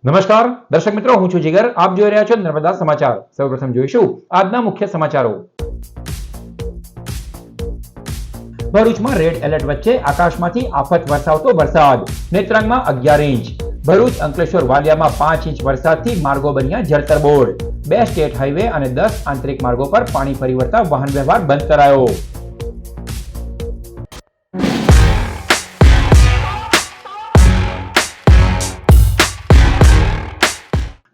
નમસ્કાર દર્શક મિત્રો, હું છું જીગર. આપ જોઈ રહ્યા છો નર્મદા સમાચાર. સૌપ્રથમ જોઈશું આજના મુખ્ય સમાચારો. ભરૂચમાં રેડ એલર્ટ વચ્ચે આકાશમાંથી આફત વરસાવતો વરસાદ. નેત્રંગમાં 11 ઇંચ. ભરૂચ અંકલેશ્વર વાલિયામાં 5 ઇંચ વરસાદથી માર્ગો બન્યા જળતરબોળ. 2 સ્ટેટ હાઈવે અને 10 આંતરિક માર્ગો પર પાણી ફરી વળતા વાહન વ્યવહાર બંધ કરાયો.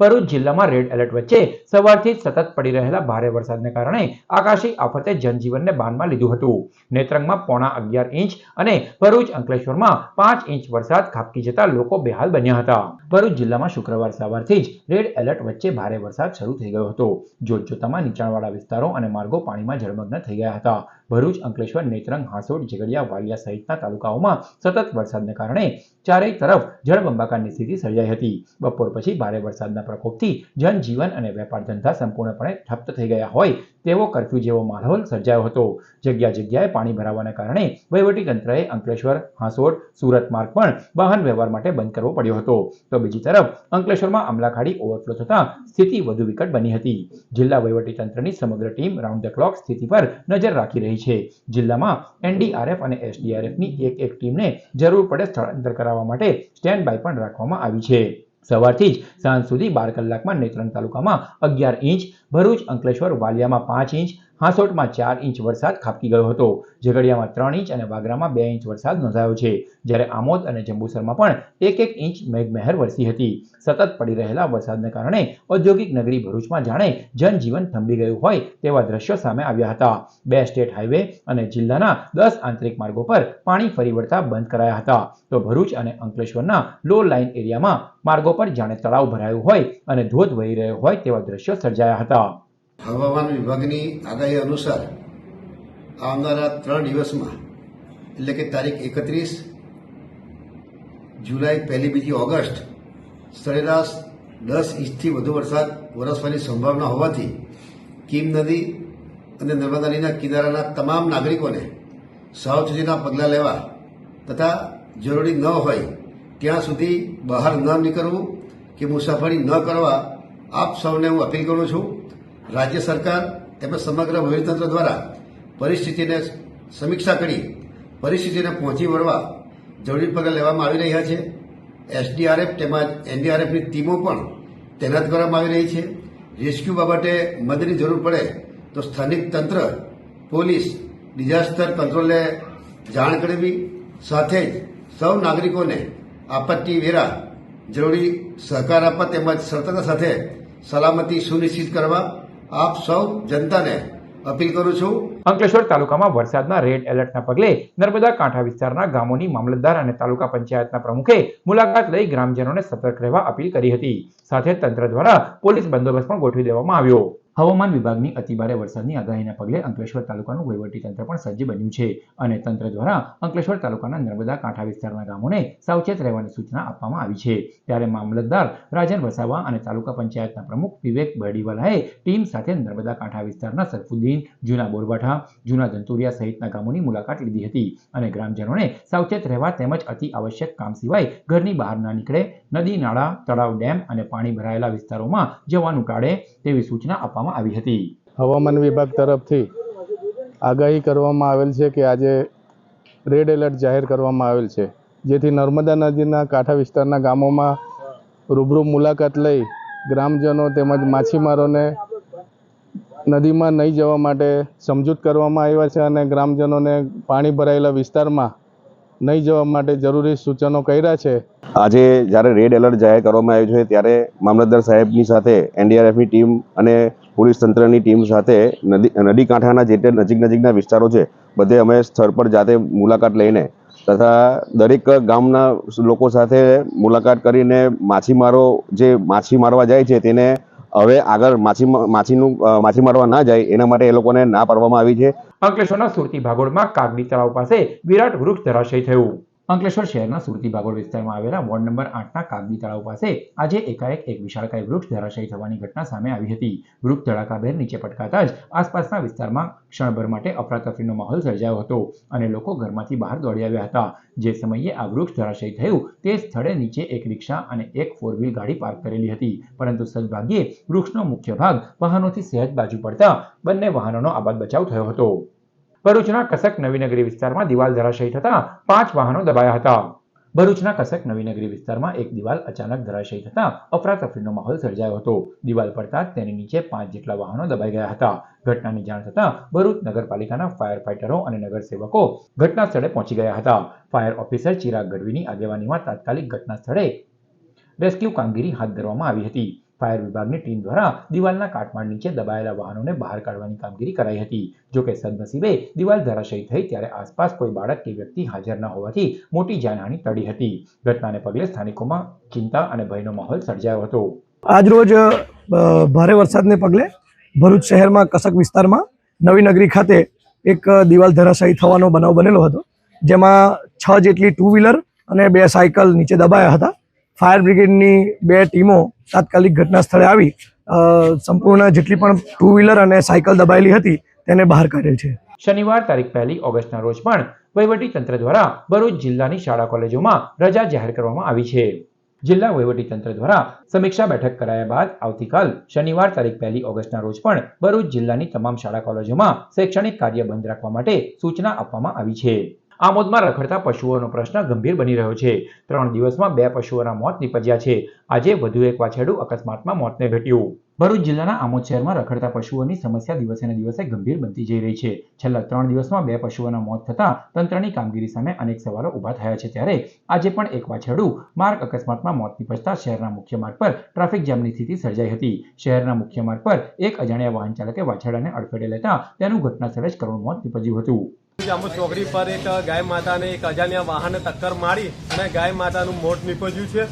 ભરૂચ જિલ્લામાં રેડ એલર્ટ વચ્ચે સવારથી સતત પડી રહેલા ભારે વરસાદને કારણે આકાશી આફતે જનજીવનને બાનમાં લીધું હતું. નેત્રંગમાં 11.5 ઇંચ અને ભરૂચ અંકલેશ્વરમાં 5 ઇંચ વરસાદ ખાબકી જતા લોકો બેહાલ બન્યા હતા. ભરૂચ જિલ્લામાં શુક્રવાર સવારથી જ રેડ એલર્ટ વચ્ચે ભારે વરસાદ શરૂ થઈ ગયો હતો. જોતજોતામાં નીચાણવાળા વિસ્તારો અને માર્ગો પાણીમાં જળમગ્ન થઈ ગયા હતા. ભરૂચ, અંકલેશ્વર, નેત્રંગ, હાંસોડ, ઝઘડિયા, વાલિયા સહિતના તાલુકાઓમાં સતત વરસાદને કારણે ચારેય તરફ જળબંબાકારની સ્થિતિ સર્જાઈ હતી. બપોર પછી ભારે વરસાદના પ્રકોપથી જનજીવન અને વેપાર ધંધા સંપૂર્ણપણે ઠપ્પ થઈ ગયા હોય તેવો કર્ફ્યુ જેવો માહોલ સર્જાયો હતો. જગ્યા જગ્યાએ પાણી ભરાવાને કારણે વહીવટીતંત્રએ અંકલેશ્વર, હાંસોડ, સુરત માર્ગ પણ વાહન વ્યવહાર માટે બંધ કરવો પડ્યો હતો. તો બીજી તરફ અંકલેશ્વરમાં અમલાખાડી ઓવરફ્લો થતા સ્થિતિ વધુ વિકટ બની હતી. જિલ્લા વહીવટીતંત્રની સમગ્ર ટીમ રાઉન્ડ ધ ક્લોક સ્થિતિ પર નજર રાખી રહી છે. જિલ્લામાં એનડીઆરએફ અને એસડીઆરએફની એક ટીમને જરૂર પડે સ્થળાંતર કરાવવા માટે સ્ટેન્ડ બાય પણ રાખવામાં આવી છે. સવારથી જ સાંજ સુધી 12 કલાકમાં નેત્રંગ તાલુકામાં 11 ઇંચ, ભરૂચ, અંકલેશ્વર, વાલિયામાં 5 ઇંચ, હાંસોટમાં 4 ઇંચ વરસાદ ખાબકી ગયો હતો. ઝઘડિયામાં 3 ઇંચ અને વાગરામાં 2 ઇંચ વરસાદ નોંધાયો છે. જ્યારે આમોદ અને જંબુસરમાં પણ 1-1 ઇંચ મેઘમહેર વરસી હતી. સતત પડી રહેલા વરસાદને કારણે ઔદ્યોગિક નગરી ભરૂચમાં જાણે જનજીવન થંભી ગયું હોય તેવા દ્રશ્યો સામે આવ્યા હતા. 2 સ્ટેટ હાઈવે અને જિલ્લાના 10 આંતરિક માર્ગો પર પાણી ફરી વળતા બંધ કરાયા હતા. તો ભરૂચ અને અંકલેશ્વરના લો લાઇન એરિયામાં માર્ગો પર જાણે તળાવ ભરાયું હોય અને ધોધ વહી રહ્યો હોય તેવા દ્રશ્યો સર્જાયા હતા. હવામાન વિભાગની આગાહી અનુસાર આવનારા 3 દિવસમાં એટલે કે તારીખ 31 જુલાઈ, 1-2 ઓગસ્ટ સરેરાશ 10 ઇંચથી વધુ વરસાદ વરસવાની સંભાવના હોવાથી કીમ નદી અને નર્મદા નદીના કિનારાના તમામ નાગરિકોને સાવચેતીના પગલાં લેવા તથા જરૂરી ન હોય ત્યાં સુધી બહાર ન નીકળવું કે મુસાફરી ન કરવા આપ સૌને હું અપીલ કરું છું. રાજ્ય સરકાર તેમજ સમગ્ર વહીવટીતંત્ર દ્વારા પરિસ્થિતિને સમીક્ષા કરી પરિસ્થિતિને પહોંચી વળવા જરૂરી પગલાં લેવામાં આવી રહ્યા છે. એસડીઆરએફ તેમજ એનડીઆરએફની ટીમો પણ તૈનાત કરવામાં આવી રહી છે. રેસ્ક્યુ બાબતે મદદની જરૂર પડે તો સ્થાનિક તંત્ર, પોલીસ, ડિઝાસ્ટર કંટ્રોલને જાણ કરવી, સાથે જ સૌ નાગરિકોને આપત્તિ વેરા જરૂરી સહકાર આપવા તેમજ સતર્કતા સાથે સલામતી સુનિશ્ચિત કરવા આપ સૌ જનતાને અપીલ કરું છું. અંકલેશ્વર તાલુકામાં વરસાદના રેડ એલર્ટના પગલે નર્મદા કાંઠા વિસ્તારના ગામોની મામલતદાર અને તાલુકા પંચાયતના પ્રમુખે મુલાકાત લઈ ગ્રામજનોને સતર્ક રહેવા અપીલ કરી હતી. સાથે તંત્ર દ્વારા પોલીસ બંદોબસ્ત પણ ગોઠવી દેવામાં આવ્યો. હવામાન વિભાગની અતિભારે વરસાદની આગાહીના પગલે અંકલેશ્વર તાલુકાનું વહીવટીતંત્ર પણ સજ્જ બન્યું છે અને તંત્ર દ્વારા અંકલેશ્વર તાલુકાના નર્મદા કાંઠા વિસ્તારના ગામોને સાવચેત રહેવાની સૂચના આપવામાં આવી છે. ત્યારે મામલતદાર રાજન વસાવા અને તાલુકા પંચાયતના પ્રમુખ વિવેક બરડીવાલાએ ટીમ સાથે નર્મદા કાંઠા વિસ્તારના સરફુદ્દીન, જૂના બોરબાઠા, જૂના દંતુરિયા સહિતના ગામોની મુલાકાત લીધી હતી અને ગ્રામજનોને સાવચેત રહેવા તેમજ અતિ આવશ્યક કામ સિવાય ઘરની બહાર ન નીકળે, નદી, નાળા, તળાવ, ડેમ અને પાણી ભરાયેલા વિસ્તારોમાં જવાનું ટાળે તેવી સૂચના આપવામાં આવી હતી. હવામાન વિભાગ તરફથી આગાહી કરવામાં આવેલ છે કે આજે રેડ એલર્ટ જાહેર કરવામાં આવેલ છે, જેથી નર્મદા નદીના કાંઠા વિસ્તારના ગામોમાં રૂબરૂ મુલાકાત લઈ ગ્રામજનો તેમજ માછીમારોને નદીમાં નહીં જવા માટે સમજૂત કરવામાં આવ્યા છે અને ગ્રામજનોને પાણી ભરાયેલા વિસ્તારમાં નહીં જવા માટે જરૂરી સૂચનો કર્યા છે. આજે જ્યારે રેડ એલર્ટ જાહેર કરવામાં આવ્યું છે ત્યારે મામલતદાર સાહેબની સાથે એનડીઆરએફની ટીમ અને પોલીસ તંત્રની ટીમ સાથે નદી કાંઠાના જે નજીકના વિસ્તારો છે બધે અમે સ્થળ પર જાતે મુલાકાત લઈને તથા દરેક ગામના લોકો સાથે મુલાકાત કરીને માછીમારો જે માછી મારવા જાય છે તેને હવે આગળ માછી મારવા ના જાય એના માટે એ લોકોને ના પાડવામાં આવી છે. અંકલેશ્વરના સુરતી ભાગોળમાં કાગડી તળાવ પાસે વિરાટ વૃક્ષ ધરાશયી થયું. અંકલેશ્વર શહેરના સુરતી ભાગોળ વિસ્તારમાં આવેલા વોર્ડ નંબર 8ના કાગદી તળાવ પાસે આજે એકાએક એક વિશાળકાય વૃક્ષ ધરાશાયી થવાની ઘટના સામે આવી હતી. વૃક્ષ ધડાકાભેર નીચે પટકાતા જ આસપાસના વિસ્તારમાં ક્ષણભર માટે અફરાતફરીનો માહોલ સર્જાયો હતો અને લોકો ઘરમાંથી બહાર દોડી આવ્યા હતા. જે સમયે આ વૃક્ષ ધરાશાયી થયું તે સ્થળે નીચે એક રિક્ષા અને એક 4 વ્હીલ ગાડી પાર્ક કરેલી હતી, પરંતુ સદભાગ્યે વૃક્ષનો મુખ્ય ભાગ વાહનોથી સહેજ બાજુ પડતા બંને વાહનોનો આબાદ બચાવ થયો હતો. ભરૂચના કસક નવીનગરી વિસ્તારમાં દિવાલ ધરાશાયી થતા 5 વાહનો દબાયા હતા. ભરૂચના કસક નવીનગરી વિસ્તારમાં એક દિવાલ અચાનક ધરાશાયી થતા અફરાતફરીનો માહોલ સર્જાયો હતો. દિવાલ પડતા તેની નીચે 5 જેટલા વાહનો દબાઈ ગયા હતા. ઘટનાની જાણ થતાં ભરૂચ નગરપાલિકાના ફાયર ફાઇટરો અને નગરસેવકો ઘટના સ્થળે પહોંચી ગયા હતા. ફાયર ઓફિસર ચિરાગ ગઢવીની આગેવાનીમાં તાત્કાલિક ઘટના સ્થળે રેસ્ક્યુ કામગીરી હાથ ધરવામાં આવી હતી. ફાયર વિભાગની ટીમ દ્વારા દિવાલના કાટમાળ નીચે દબાયેલા વાહનોને બહાર કાઢવાની કામગીરી કરાઈ હતી. જોકે સદનસીબે દિવાલ ધરાશાયી થઈ ત્યારે આસપાસ કોઈ બાળક કે વ્યક્તિ હાજર ન હોવાથી મોટી જાનહાનિ ટળી હતી. ઘટનાને પગલે સ્થાનિકોમાં ચિંતા અને ભયનો માહોલ સર્જાયો હતો. આજરોજ ભારે વરસાદને પગલે ભરૂચ શહેરમાં કસક વિસ્તારમાં નવીનગરી ખાતે એક દિવાલ ધરાશાયી થવાનો બનાવ બનેલો હતો, જેમાં 6 જેટલી 2 વ્હીલર અને 2 સાયકલ નીચે દબાયા હતા. ફાયર બ્રિગેડની 2 ટીમો તાત્કાલિક ઘટના સ્થળે આવી સંપૂર્ણ જેટલી પણ 2 વ્હીલર અને સાયકલ દબાયેલી હતી તેને બહાર કાઢેલ છે. શનિવાર તારીખ 1 ઓગસ્ટના રોજ પણ વહીવટીતંત્ર દ્વારા ભરૂચ જિલ્લાની શાળા કોલેજોમાં રજા જાહેર કરવામાં આવી છે. જિલ્લા વહીવટીતંત્ર દ્વારા સમીક્ષા બેઠક કરાયા બાદ આવતીકાલ શનિવાર તારીખ 1 ઓગસ્ટના રોજ પણ ભરૂચ જિલ્લાની તમામ શાળા કોલેજોમાં શૈક્ષણિક કાર્ય બંધ રાખવા માટે સૂચના આપવામાં આવી છે. આમોદમાં રખડતા પશુઓનો પ્રશ્ન ગંભીર બની રહ્યો છે. 3 દિવસમાં 2 પશુઓના મોત નીપજ્યા છે. આજે વધુ એક વાછરડું અકસ્માતમાં મોતને ભેટ્યું. ભરૂચ જિલ્લાના આમોદ શહેરમાં રખડતા પશુઓની સમસ્યા દિવસે ને દિવસે ગંભીર બનતી જઈ રહી છે. છેલ્લા 3 દિવસમાં 2 પશુઓના મોત થતા તંત્રની કામગીરી સામે અનેક સવાલો ઊભા થયા છે. ત્યારે આજે પણ એક વાછરડું માર્ગ અકસ્માતમાં મોત નીપજતા શહેરના મુખ્ય માર્ગ પર ટ્રાફિક જામની સ્થિતિ સર્જાઈ હતી. શહેરના મુખ્ય માર્ગ પર એક અજાણ્યા વાહન ચાલકે વાછરડાને અડફેટે લેતા તેનું ઘટના સ્થળે જ કરુણ મોત નીપજ્યું હતું. આમોદ ચોકડી પર એક ગાય માતાને એક અજાણ્યા વાહને ટક્કર મારી અને ગાય માતાનું મોત નીપજ્યું છે.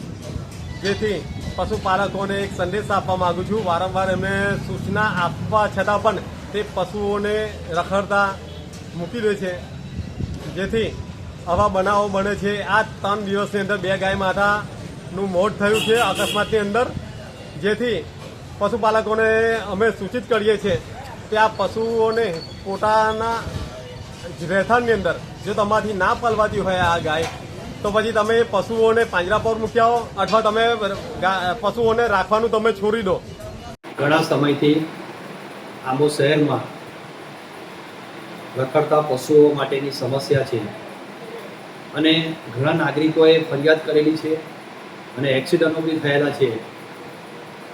જેથી પશુપાલકોને એક સંદેશ આપવા માંગુ છું. વારંવાર એમને સૂચના આપવા છતાં પણ તે પશુઓને રખડતા મૂકી દે છે, જેથી આવા બનાવો બને છે. આ 3 દિવસની અંદર 2 ગાય માતાનું મોત થયું છે અકસ્માતની અંદર. જેથી પશુપાલકોને અમે સૂચિત કરીએ છીએ કે આ પશુઓને પોતાના રહેઠાણની અંદર જો તમારાથી ના પલવાતી હોય આ ગાય, તો પછી તમે પશુઓને પાંજરા પર મૂકી આવો અથવા તમે પશુઓને રાખવાનું તમે છોડી દો. ઘણા સમયથી આમોદ શહેરમાં રખડતા પશુઓ માટેની સમસ્યા છે અને ઘણા નાગરિકોએ ફરિયાદ કરેલી છે અને એક્સિડન્ટો બી થયેલા છે.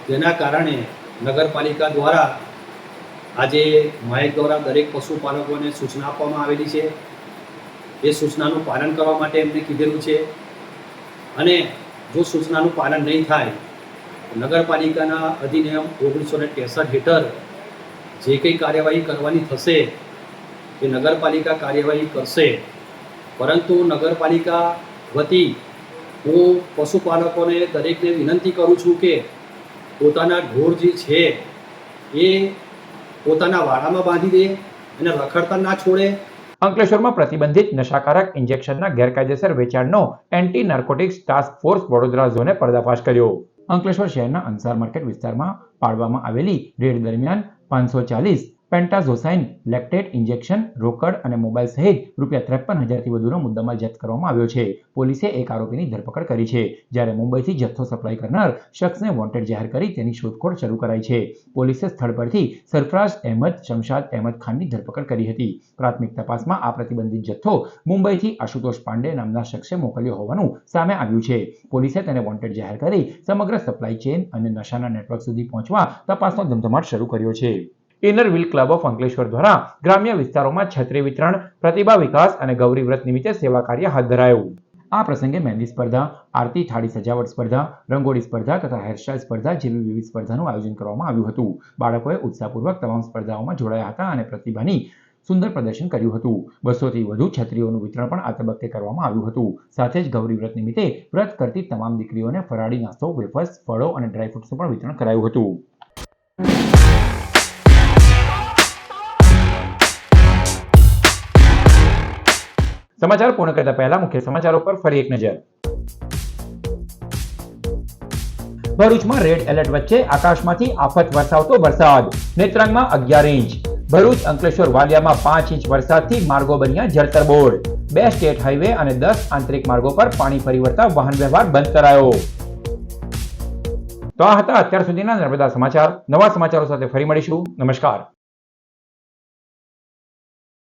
જેના કારણે નગરપાલિકા દ્વારા આજે માહિક દ્વારા દરેક પશુપાલકોને સૂચના આપવામાં આવેલી છે. એ સૂચનાનું પાલન કરવા માટે એમને કીધેલું છે અને જો સૂચનાનું પાલન નહીં થાય નગરપાલિકાના અધિનિયમ 1963 હેઠળ જે કંઈ કાર્યવાહી કરવાની થશે એ નગરપાલિકા કાર્યવાહી કરશે. પરંતુ નગરપાલિકા વતી હું પશુપાલકોને દરેકને વિનંતી કરું છું કે પોતાના ઢોર જે છે એ પોતાના વાડામાં બાંધી દે અને રખડતા ના છોડે. અંકલેશ્વરમાં પ્રતિબંધિત નશાકારક ઇન્જેક્શનના ગેરકાયદેસર વેચાણનો anti narcotics task force Vadodara ઝોને પર્દાફાશ કર્યો. અંકલેશ્વર શહેરના અંસાર માર્કેટ વિસ્તારમાં પાડવામાં આવેલી રેડ દરમિયાન 540 પેન્ટાઝોસાઇન લેક્ટેટ ઇન્જેક્શન, રોકડ અને મોબાઈલ સહિત ₹53,000થી વધુનો મુદ્દામાલ જપ્ત કરવામાં આવ્યો છે. પોલીસે એક આરોપીની ધરપકડ કરી છે, જ્યારે મુંબઈથી જથ્થો સપ્લાય કરનાર શખ્સને વોન્ટેડ જાહેર કરી તેની શોધખોળ શરૂ કરાઈ છે. પોલીસે સ્થળ પરથી સરફરાઝ અહેમદ, શમશાદ અહેમદ ખાનની ધરપકડ કરી હતી. પ્રાથમિક તપાસમાં આ પ્રતિબંધિત જથ્થો મુંબઈથી આશુતોષ પાંડે નામના શખ્સે મોકલ્યો હોવાનું સામે આવ્યું છે. પોલીસે તેને વોન્ટેડ જાહેર કરી સમગ્ર સપ્લાય ચેઇન અને નશાના નેટવર્ક સુધી પહોંચવા તપાસનો ધમધમાટ શરૂ કર્યો છે. Inner wheel club of Ankleshwar દ્વારા ગ્રામ્ય વિસ્તારોમાં છત્રી વિતરણ, પ્રતિભા વિકાસ અને ગૌરી વ્રત નિમિત્તે સેવા કાર્ય હાથ ધરાયું. આ પ્રસંગે મહેંદી સ્પર્ધા, આરતી થાળી સજાવટ સ્પર્ધા, રંગોળી સ્પર્ધા તથા હેરસ્ટાઇલ સ્પર્ધા જેવી વિવિધ સ્પર્ધાનું આયોજન કરવામાં આવ્યું હતું. બાળકોએ ઉત્સાહપૂર્વક તમામ સ્પર્ધાઓમાં જોડાયા હતા અને પ્રતિભાની સુંદર પ્રદર્શન કર્યું હતું. 200થી વધુ છત્રીઓનું વિતરણ પણ આ તબક્કે કરવામાં આવ્યું હતું. સાથે જ ગૌરી વ્રત નિમિત્તે વ્રત કરતી તમામ દીકરીઓને ફરાળી નાસ્તો, વેફર્સ, ફળો અને ડ્રાયફ્રૂટ્સનું પણ વિતરણ કરાયું હતું. સમાચાર પૂર્ણ કરતા પહેલા મુખ્ય સમાચારો પર ફરી એક નજર. ભરૂચમાં રેડ એલર્ટ વચ્ચે આકાશમાંથી આફત વરસાવતો વરસાદ. નેત્રંગમાં 11 ઇંચ. ભરૂચ અંકલેશ્વર વાલિયામાં 5 ઇંચ વરસાદથી માર્ગો બન્યા જળતરબોળ. 2 સ્ટેટ હાઈવે અને 10 આંતરિક માર્ગો પર પાણી ફરી વળતા વાહન વ્યવહાર બંધ કરાયો. તો આ હતા અત્યાર સુધીના નર્મદા સમાચાર. નવા સમાચારો સાથે ફરી મળીશું. નમસ્કાર.